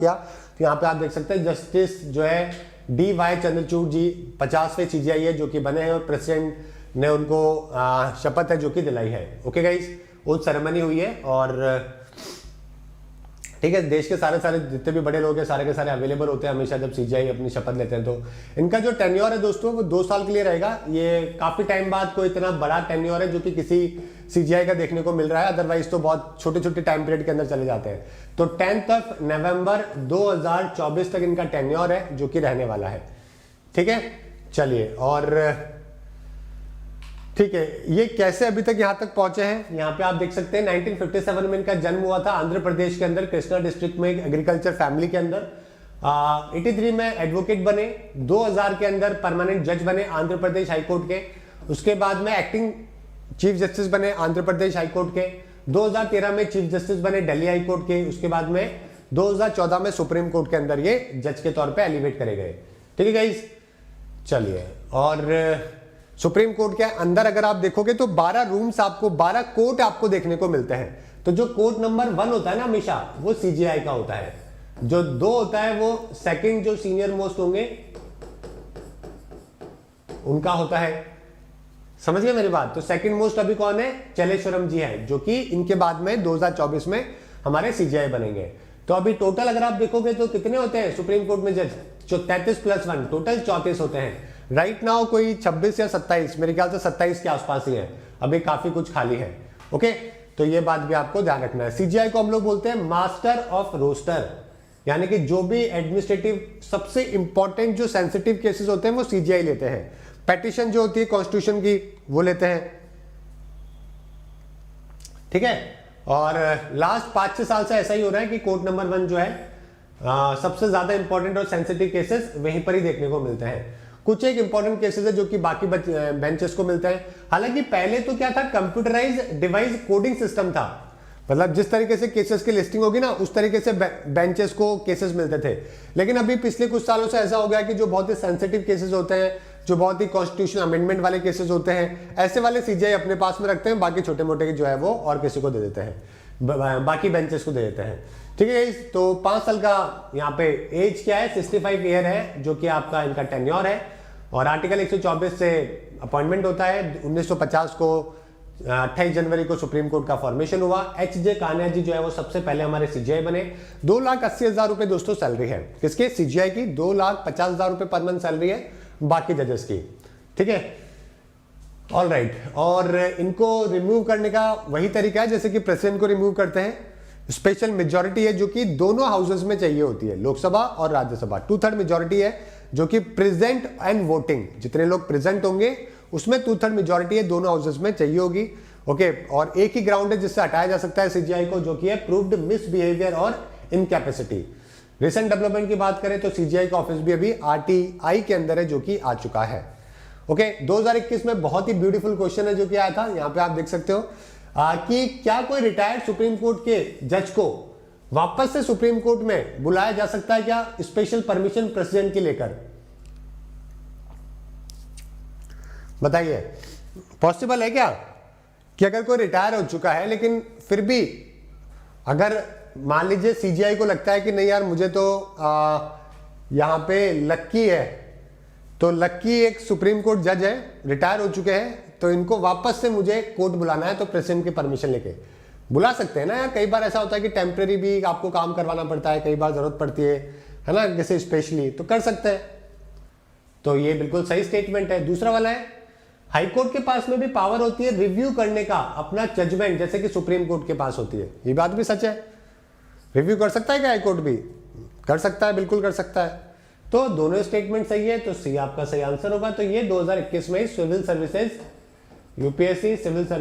किया तो यहाँ पे आप देख सकते हैं जस्टिस जो है DY चंद्रचूड़ जी 50वें CJI है जो कि बने हैं और प्रेसिडेंट ने उनको शपथ है जो कि दिलाई है। ओके गाइस, वो सेरेमनी हुई है और ठीक है, देश के सारे जितने भी बड़े लोग हैं सारे के सारे अवेलेबल होते हैं हमेशा जब CJI अपनी शपथ लेते हैं। तो इनका जो टेन्योर है दोस्तों वो 2 साल के लिए रहेगा। ये काफी टाइम बाद कोई इतना बड़ा टेन्योर है जो कि किसी CJI का देखने को मिल रहा है, अदरवाइज तो बहुत छोटे छोटे टाइम पीरियड के अंदर चले जाते हैं। तो 10 नवंबर 2024 तक इनका टेन्योर है जो कि रहने वाला है। ठीक है, चलिए, और ठीक है, ये कैसे अभी तक यहां तक पहुंचे हैं यहाँ पे आप देख सकते हैं। 1957 में इनका जन्म हुआ था आंध्र प्रदेश के अंदर कृष्णा डिस्ट्रिक्ट में एक एग्रीकल्चर फैमिली के अंदर। 83 में एडवोकेट बने, 2000 के अंदर परमानेंट जज बने आंध्र प्रदेश हाईकोर्ट के। उसके बाद में एक्टिंग चीफ जस्टिस बने आंध्र प्रदेश हाईकोर्ट के। 2013 में चीफ जस्टिस बने दिल्ली हाईकोर्ट के। उसके बाद में 2014 में सुप्रीम कोर्ट के अंदर ये जज के तौर पे एलिवेट करे गए। ठीक है गाइस, चलिए, और सुप्रीम कोर्ट के अंदर अगर आप देखोगे तो 12 रूम्स आपको, 12 कोर्ट आपको देखने को मिलते हैं। तो जो कोर्ट नंबर 1 होता है ना हमेशा वो CJI का होता है, जो 2 होता है वो सेकंड जो सीनियर मोस्ट होंगे उनका होता है। समझ गए मेरी बात? तो सेकंड मोस्ट अभी कौन है? चलेश्वरम जी है जो कि इनके बाद में 2024 में हमारे CJI बनेंगे। तो अभी टोटल अगर आप देखोगे तो कितने होते हैं सुप्रीम कोर्ट में जज? जो 33+1 टोटल 34 होते हैं। राइट नाउ कोई 26 या 27, मेरे ख्याल से 27 के आसपास ही है, अभी काफी कुछ खाली है। ओके, तो ये बात भी आपको ध्यान रखना है। CJI को हम लोग बोलते हैं मास्टर ऑफ रोस्टर, यानी कि जो भी एडमिनिस्ट्रेटिव सबसे इंपॉर्टेंट जो सेंसिटिव केसेस होते हैं वो CJI लेते हैं। पेटिशन जो होती है कॉन्स्टिट्यूशन की वो लेते हैं। ठीक है, और लास्ट 5-6 साल से ऐसा ही हो रहा है कि कोर्ट नंबर 1 जो है सबसे ज्यादा इंपॉर्टेंट और सेंसिटिव केसेस वहीं पर ही देखने को मिलते हैं। कुछ एक इंपॉर्टेंट केसेस है जो कि बाकी बेंचेस को मिलते हैं। हालांकि पहले तो क्या था, कंप्यूटराइज डिवाइस कोडिंग सिस्टम था, मतलब जिस तरीके से केसेस की लिस्टिंग होगी ना उस तरीके से बेंचेस को केसेस मिलते थे। लेकिन अभी पिछले कुछ सालों से ऐसा हो गया कि जो बहुत ही सेंसिटिव केसेस होते हैं, जो बहुत ही कॉन्स्टिट्यूशन अमेंडमेंट वाले केसेस होते हैं, ऐसे वाले CJI अपने पास में रखते हैं, बाकी छोटे मोटे जो है वो और किसी को दे देते हैं, बाकी बेंचेस को दे देते हैं। ठीक है, तो 5 साल का यहाँ पे एज क्या है? 65 ईयर है जो कि आपका इनका टेन्योर है। और आर्टिकल 124 से अपॉइंटमेंट होता है। 1950 को 28 जनवरी को सुप्रीम कोर्ट का फॉर्मेशन हुआ। HJ कान्या जी जो है वो सबसे पहले हमारे CJI बने। 2,80,000 रुपए दोस्तों सैलरी है किसके? CJI की। 2,50,000 रुपए पर मंथ सैलरी है बाकी जजेस की। ठीक है, ऑल राइट। और इनको रिमूव करने का वही तरीका है जैसे कि प्रेसिडेंट को रिमूव करते हैं। स्पेशल मेजॉरिटी है जो कि दोनों हाउसेस में चाहिए होती है, लोकसभा और राज्यसभा। 2/3 मेजॉरिटी है जो कि प्रेजेंट एंड वोटिंग, जितने लोग प्रेजेंट होंगे उसमें 2/3 मेजॉरिटी है, दोनों हाउसेस में चाहिए होगी। ओके, और एक ही ग्राउंड है जिससे हटाया जा सकता है CJI को, जो कि है प्रूव्ड मिसबिहेवियर और इनकैपेसिटी। रिसेंट डेवलपमेंट की बात करें तो CJI का ऑफिस भी अभी RTI के अंदर है जो कि आ चुका है। ओके, 2021 में बहुत ही ब्यूटीफुल क्वेश्चन है जो कि आया था, यहाँ पे आप देख सकते हो कि क्या कोई रिटायर्ड सुप्रीम कोर्ट के जज को वापस से सुप्रीम कोर्ट में बुलाया जा सकता है क्या, स्पेशल परमिशन प्रेसिडेंट की लेकर? बताइए, पॉसिबल है क्या कि अगर कोई रिटायर हो चुका है लेकिन फिर भी अगर मान लीजिए CJI को लगता है कि नहीं यार मुझे तो यहां पे लक्की है, तो लक्की एक सुप्रीम कोर्ट जज है, रिटायर हो चुके हैं, तो इनको वापस से मुझे कोर्ट बुलाना है, तो प्रेसिडेंट की परमिशन लेके बुला सकते हैं ना यार। कई बार ऐसा होता है कि टेम्परेरी भी आपको काम करवाना पड़ता है, कई बार जरूरत पड़ती है ना, जैसे स्पेशली, तो कर सकते हैं। तो ये बिल्कुल सही स्टेटमेंट है। दूसरा वाला है, हाईकोर्ट के पास में भी पावर होती है रिव्यू करने का अपना जजमेंट, जैसे कि सुप्रीम कोर्ट के पास होती है। ये बात भी सच है, रिव्यू कर सकता है क्या हाईकोर्ट भी? कर सकता है, बिल्कुल कर सकता है। तो दोनों स्टेटमेंट सही है, तो C आपका सही आंसर होगा। तो ये 2021 में civil services UPSC civil service